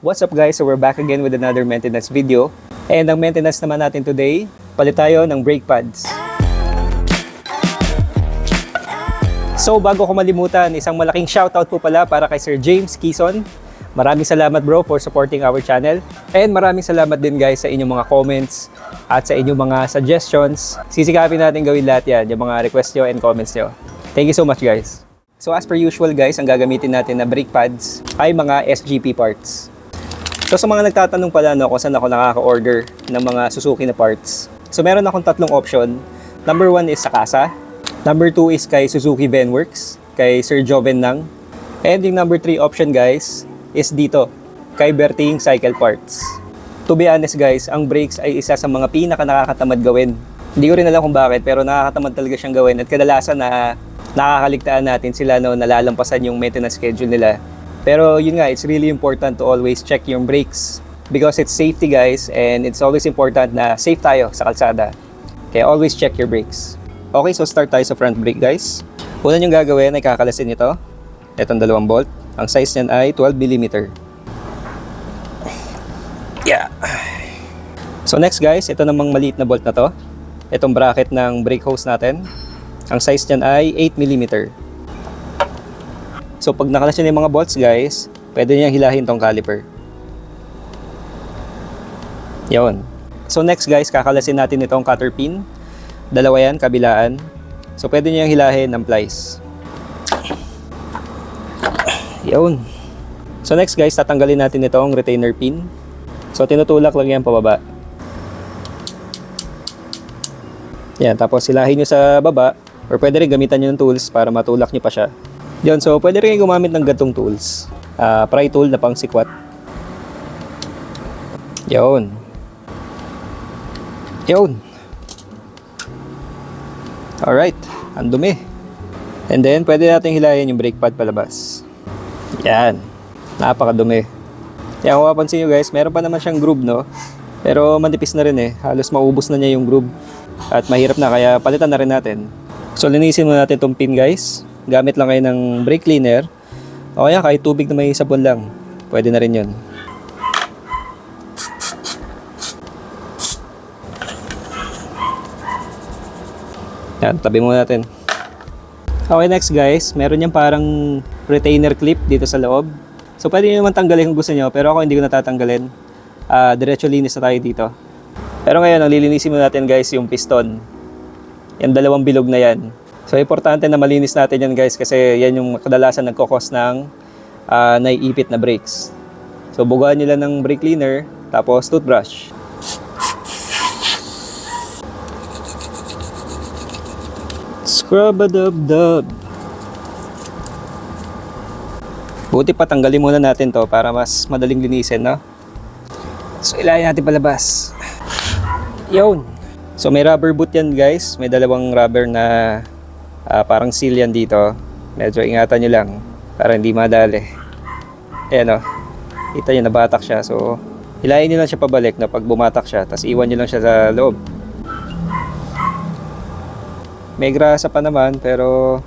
What's up guys? So we're back again with another maintenance video. And ang maintenance naman natin today, palit tayo ng brake pads. So bago ko malimutan, isang malaking shoutout po pala para kay Sir James Quezon. Maraming salamat bro for supporting our channel. And maraming salamat din guys sa inyong mga comments at sa inyong mga suggestions. Sisikapin natin gawin lahat yan, yung mga request nyo and comments nyo. Thank you so much guys. So as per usual guys, ang gagamitin natin na brake pads ay mga SGP parts. So sa mga nagtatanong pala kung saan ako nakaka-order ng mga Suzuki na parts. So meron akong tatlong option. Number 1 is sa Kasa. Number 2 is kay Suzuki Venworks, kay Sir Joven Nang. And yung number 3 option guys is dito, kay Berting Cycle Parts. To be honest guys, ang brakes ay isa sa mga pinaka nakakatamad gawin. Hindi ko rin alam kung bakit pero nakakatamad talaga siyang gawin at kadalasan na nakakaligtaan natin sila nalalampasan yung maintenance schedule nila. Pero yun nga, it's really important to always check yung brakes because it's safety guys and it's always important na safe tayo sa kalsada. Kaya always check your brakes. Okay, so start tayo sa front brake guys. Una yung gagawin ay kakalasin ito. Itong 2 bolt. Ang size niyan ay 12mm. Yeah. So next guys, ito namang maliit na bolt na to. Itong bracket ng brake hose natin. Ang size niyan ay 8mm. So pag nakalas nyo yung mga bolts guys, pwede niyang hilahin tong caliper. Yun. So next guys, kakalasin natin itong cutter pin. Dalawa yan, kabilaan. So pwede niyang hilahin ng plies. Yun. So next guys, tatanggalin natin itong retainer pin. So tinutulak lang yan pababa. Yan, tapos hilahin nyo sa baba. Or pwede rin gamitan nyo ng tools para matulak nyo pa siya. Yun, so pwede rin gumamit ng gantong tools. Pry tool na pang sikwat. Yun. Yun. Alright, ang dumi. And then, pwede natin hilahin yung brake pad palabas. Yan. Napakadumi. Yan, kung mapapansin nyo guys, meron pa naman siyang groove, no? Pero manipis na rin eh. Halos maubos na niya yung groove. At mahirap na, kaya palitan na rin natin. So, linisin muna natin itong pin guys. Gamit lang kayo ng brake cleaner. O kaya kahit tubig na may sabon lang. Pwede na rin yun. Yan, tabi muna natin. Okay, next guys. Meron yan parang retainer clip dito sa loob. So pwede nyo naman tanggalin kung gusto nyo. Pero ako hindi ko natatanggalin. Diretso linis na tayo dito. Pero ngayon, ang lilinisin muna natin guys yung piston. Yung 2 bilog na yan. So, importante na malinis natin yan guys kasi yan yung kadalasan nagkakos ng naiipit na brakes. So, buguan nyo lang ng brake cleaner, tapos toothbrush. Scrub-a-dub-dub. Buti pa, tanggalin muna natin to para mas madaling linisin, no? So, ilahin natin palabas. Yun. So, may rubber boot yan guys. May 2 rubber na parang seal yan dito. Medyo ingatan nyo lang para hindi madali. Ayan o. Kita nyo nabatak siya. So hilahin nyo lang siya pabalik na pag bumatak siya. Tapos iwan nyo lang siya sa loob. May grasa pa naman pero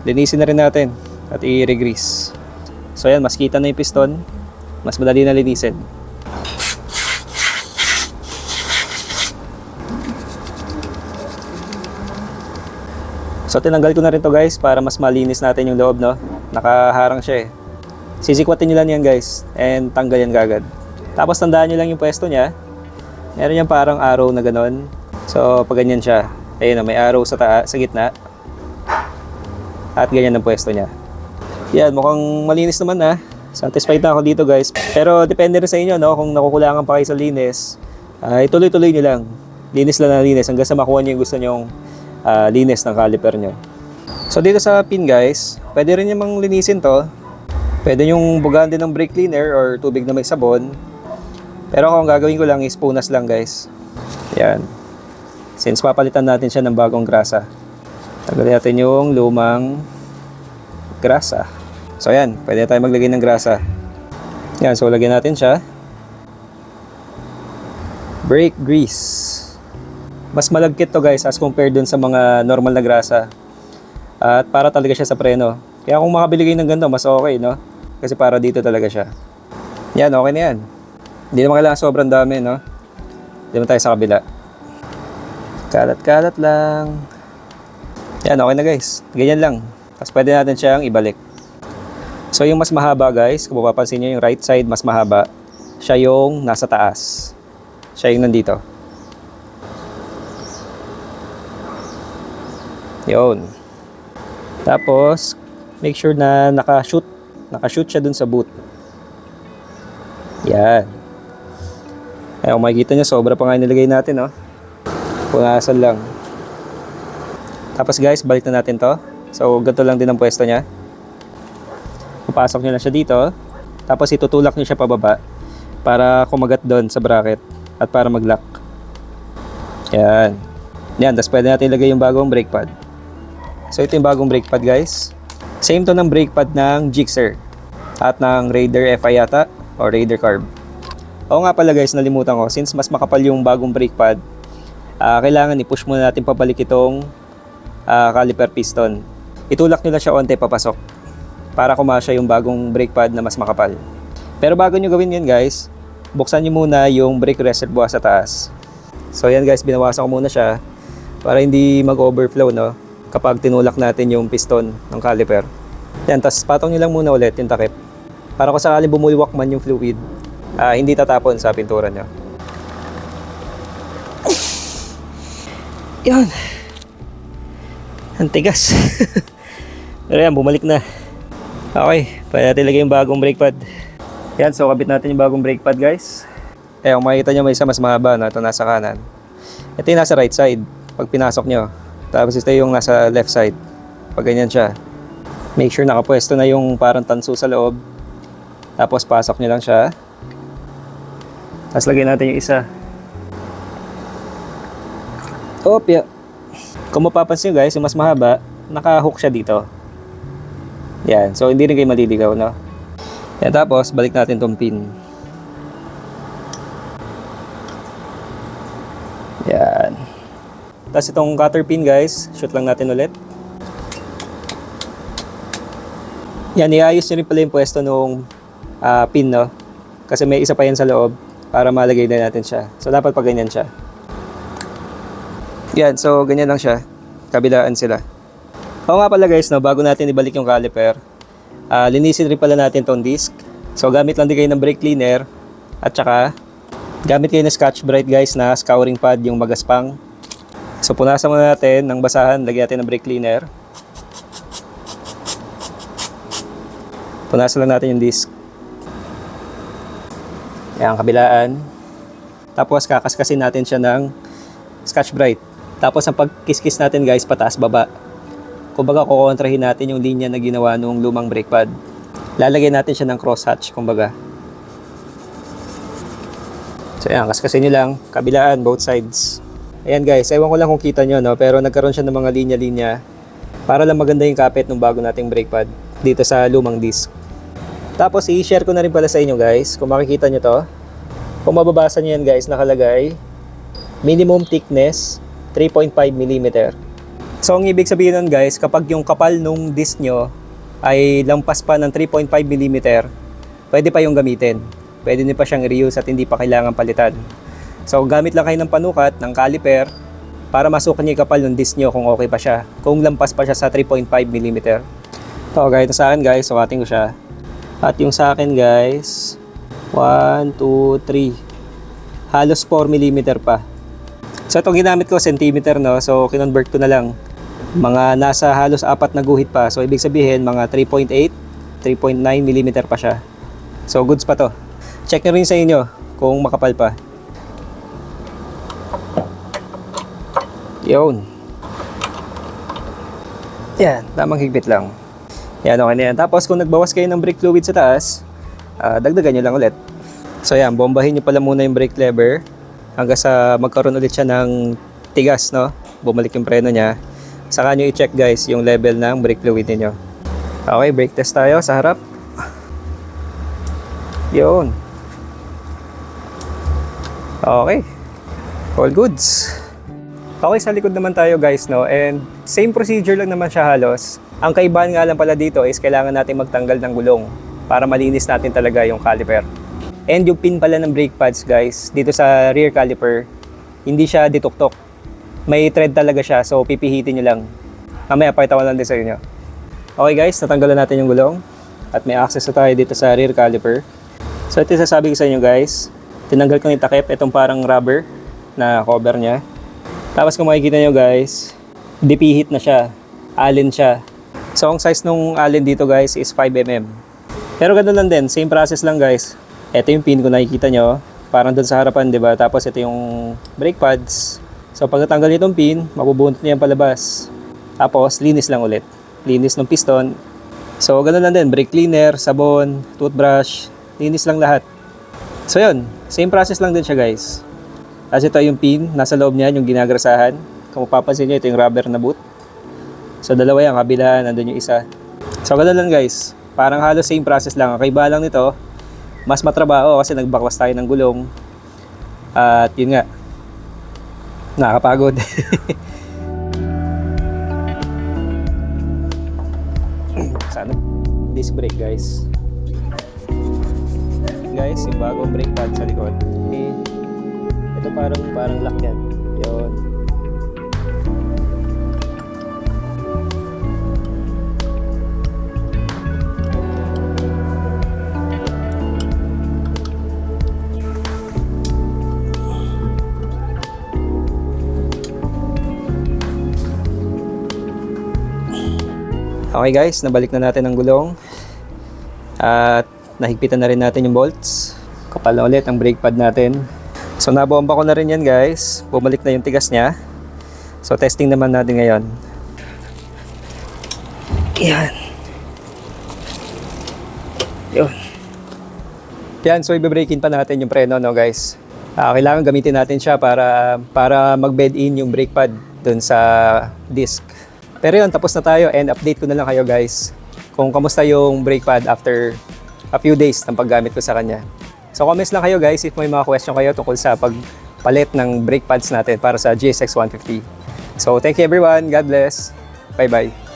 linisin na rin natin at i-regrease. So ayan, mas kita na yung piston. Mas madali na linisin. So tinanggal ko na rin to guys para mas malinis natin yung loob, no? Nakaharang siya eh. Sisikwatin nyo lang yan guys and tanggal yan kagad. Tapos tandaan nyo lang yung pwesto niya. Meron yan parang arrow na ganon. So pag ganyan siya, ayun, may arrow sa gitna. At ganyan ang pwesto niya. Yan, mukhang malinis naman na. Satisfied na ako dito guys. Pero depende rin sa inyo, no? Kung nakukulangan pa kayo sa linis, ituloy-tuloy nyo lang. Linis lang na linis hanggang sa makuha nyo yung gusto nyong linis ng caliper nyo. So dito sa pin guys, pwede rin namang linisin to. Pwede nyong bugaan din ng brake cleaner or tubig na may sabon. Pero kung gagawin ko lang is punas lang guys. Yan. Since papalitan natin siya ng bagong grasa. Tanggalin natin yung lumang grasa. So yan, pwede tayo maglagay ng grasa. Yan, so lagyan natin siya. Brake grease. Mas malagkit to guys as compared dun sa mga normal na grasa. At para talaga siya sa preno. Kaya kung makabili kayo ng ganito, mas okay, no? Kasi para dito talaga siya. Yan, okay na yan. Hindi naman kailangan sobrang dami, no? Hindi naman tayo sa kabila. Kalat-kalat lang. Yan, okay na guys. Ganyan lang. Tapos pwede natin siyang ibalik. So yung mas mahaba guys, kung mapapansin nyo yung right side mas mahaba, siya yung nasa taas. Siya yung nandito. Yun. Tapos, make sure na naka-shoot. Naka-shoot siya dun sa boot. Yan. Ay, kung makikita nyo, sobra pa nga nilagay natin, no? Punasan lang. Tapos guys, balik na natin to. So, ganito lang din ang pwesto niya. Papasok nyo lang siya dito. Tapos itutulak nyo siya pababa para kumagat doon sa bracket at para mag-lock. Yan. Yan, tapos pwede natin ilagay yung bagong brake pad. So ito yung bagong brake pad guys. Same to ng brake pad ng Gixxer at ng Raider FI yata o Raider Carb. Oo nga pala guys, nalimutan ko. Since mas makapal yung bagong brake pad, kailangan i-push muna natin pabalik itong caliper piston. Itulak nyo lang siya onte papasok para kumasya yung bagong brake pad na mas makapal. Pero bago nyo gawin yan guys, buksan nyo muna yung brake reservoir sa taas. So yan guys, binawasan ko muna siya para hindi mag-overflow, no, kapag tinulak natin yung piston ng caliper. Yan, tapos patong nyo lang muna ulit yung takip para kung sakaling bumuliwak man yung fluid, hindi tatapon sa pintura nyo. Yan. Ang tigas. Pero yan, bumalik na. Okay, pwede natin ilagay yung bagong brake pad. Yan, so kabit natin yung bagong brake pad guys. Kung makikita nyo may isa mas mahaba, no? Ito nasa kanan. Ito yung nasa right side pag pinasok nyo. Tapos ito yung nasa left side pag ganyan siya. Make sure nakapwesto na yung parang tanso sa loob. Tapos pasok nyo lang siya. Tapos lagyan natin yung isa. Opya. Kung mapapansin nyo guys, yung mas mahaba, naka-hook siya dito. Yan, so hindi rin kayo maliligaw, no? Yan, tapos balik natin tong pin. Yan. Tapos itong cutter pin guys, shoot lang natin ulit. Yan, iayos nyo rin pala yung pwesto nung pin, no? Kasi may isa pa yan sa loob para malagay na natin siya. So dapat pag ganyan siya. Yan, so ganyan lang siya. Kabilaan sila. Oo nga pala guys, no, bago natin ibalik yung caliper, linisin rin pala natin tong disc. So gamit lang din kayo ng brake cleaner at saka gamit kayo ng Scotch-Brite guys na scouring pad, yung magaspang. So punasan muna natin ng basahan, lagyan natin ng brake cleaner. Punasan lang natin yung disc. Yan, kabilaan. Tapos kakaskasin natin siya ng Scotch-Brite. Tapos ang pagkiskis natin guys, pataas baba. Kumbaga kukontrahin natin yung linya na ginawa nung lumang brake pad. Lalagyan natin siya ng crosshatch, kumbaga. So ayan, kaskasin nyo lang, kabilaan, both sides. Ayan guys, ewan ko lang kung kita nyo, no? Pero nagkaroon siya ng mga linya-linya para lang maganda yung kapit ng bago nating brake pad dito sa lumang disc. Tapos i-share ko na rin pala sa inyo guys, kung makikita nyo to. Kung mababasa nyo yan guys, nakalagay minimum thickness 3.5 mm. So ang ibig sabihin nun guys, kapag yung kapal nung disc nyo ay lampas pa ng 3.5 mm, pwede pa yung gamitin. Pwede nyo pa siyang reuse at hindi pa kailangan palitan. So gamit lang kayo ng panukat, ng caliper, para masukan nyo yung kapal ng disc nyo kung okay pa siya. Kung lampas pa siya sa 3.5 mm. Ito, ganito sa akin guys, sukatin ko siya. At yung sa akin guys, 1, 2, 3. Halos 4 mm pa. So itong ginamit ko, centimeter, no? So kinonvert ko na lang. Mga nasa halos 4 na guhit pa. So ibig sabihin, mga 3.8, 3.9 mm pa siya. So goods pa to. Check nyo rin sa inyo kung makapal pa. Yun. Yan, tamang higpit lang. Yan, okay na yan. Tapos kung nagbawas kayo ng brake fluid sa taas, dagdagan nyo lang ulit. So yan, bombahin nyo pala muna yung brake lever hanggang sa magkaroon ulit siya ng tigas, no? Bumalik yung preno niya. Saka nyo i-check guys yung level ng brake fluid niyo. Okay, brake test tayo sa harap. Yun. Okay. All goods. Okay, sa likod naman tayo guys, no? And same procedure lang naman siya halos. Ang kaibahan nga lang pala dito is kailangan natin magtanggal ng gulong para malinis natin talaga yung caliper. And yung pin pala ng brake pads guys, dito sa rear caliper, hindi siya dituktok. May thread talaga siya, so pipihitin nyo lang. Mamaya pakita ko lang din sa inyo. Okay guys, natanggalan natin yung gulong. At may access na tayo dito sa rear caliper. So ito yung sasabi ko sa inyo guys. Tinanggal ko yung takip, itong parang rubber na cover niya. Tapos kung makikita nyo guys, dipihit na siya. Allen siya. So ang size nung allen dito guys is 5mm. Pero ganun lang din, same process lang guys. Ito yung pin kung nakikita nyo. Parang doon sa harapan, di ba? Tapos ito yung brake pads. So pag natanggal itong pin, mabubunot niya yan palabas. Tapos linis lang ulit. Linis ng piston. So ganun lang din, brake cleaner, sabon, toothbrush, linis lang lahat. So yun, same process lang din siya guys. As ito yung pin, nasa loob niyan yung ginagrasahan. Kung mapapansin nyo, ito yung rubber na boot. So dalawa yan, kabila, nandun yung isa. So ganun lang guys, parang halos same process lang. Ang kaiba lang nito, mas matrabaho kasi nagbaklas tayo ng gulong. At yun nga, nakakapagod. Sana disc brake guys. Guys, yung bagong brake pad sa likod. Okay. Ito parang lock yan. Yun. Okay guys, nabalik na natin ang gulong at nahigpitan na rin natin yung bolts. Kapal na ulit ang brake pad natin. So nabomba ko na rin yan guys. Bumalik na yung tigas niya. So testing naman natin ngayon. Yan. Yun. Yan, so ibe-break-in pa natin yung preno no guys. Kailangan gamitin natin siya para mag-bed in yung brake pad dun sa disc. Pero yun, tapos na tayo and update ko na lang kayo guys kung kamusta yung brake pad after a few days ng paggamit ko sa kanya. So comments lang kayo guys if may mga question kayo tungkol sa pagpalit ng brake pads natin para sa GSX 150. So thank you everyone, God bless, bye bye.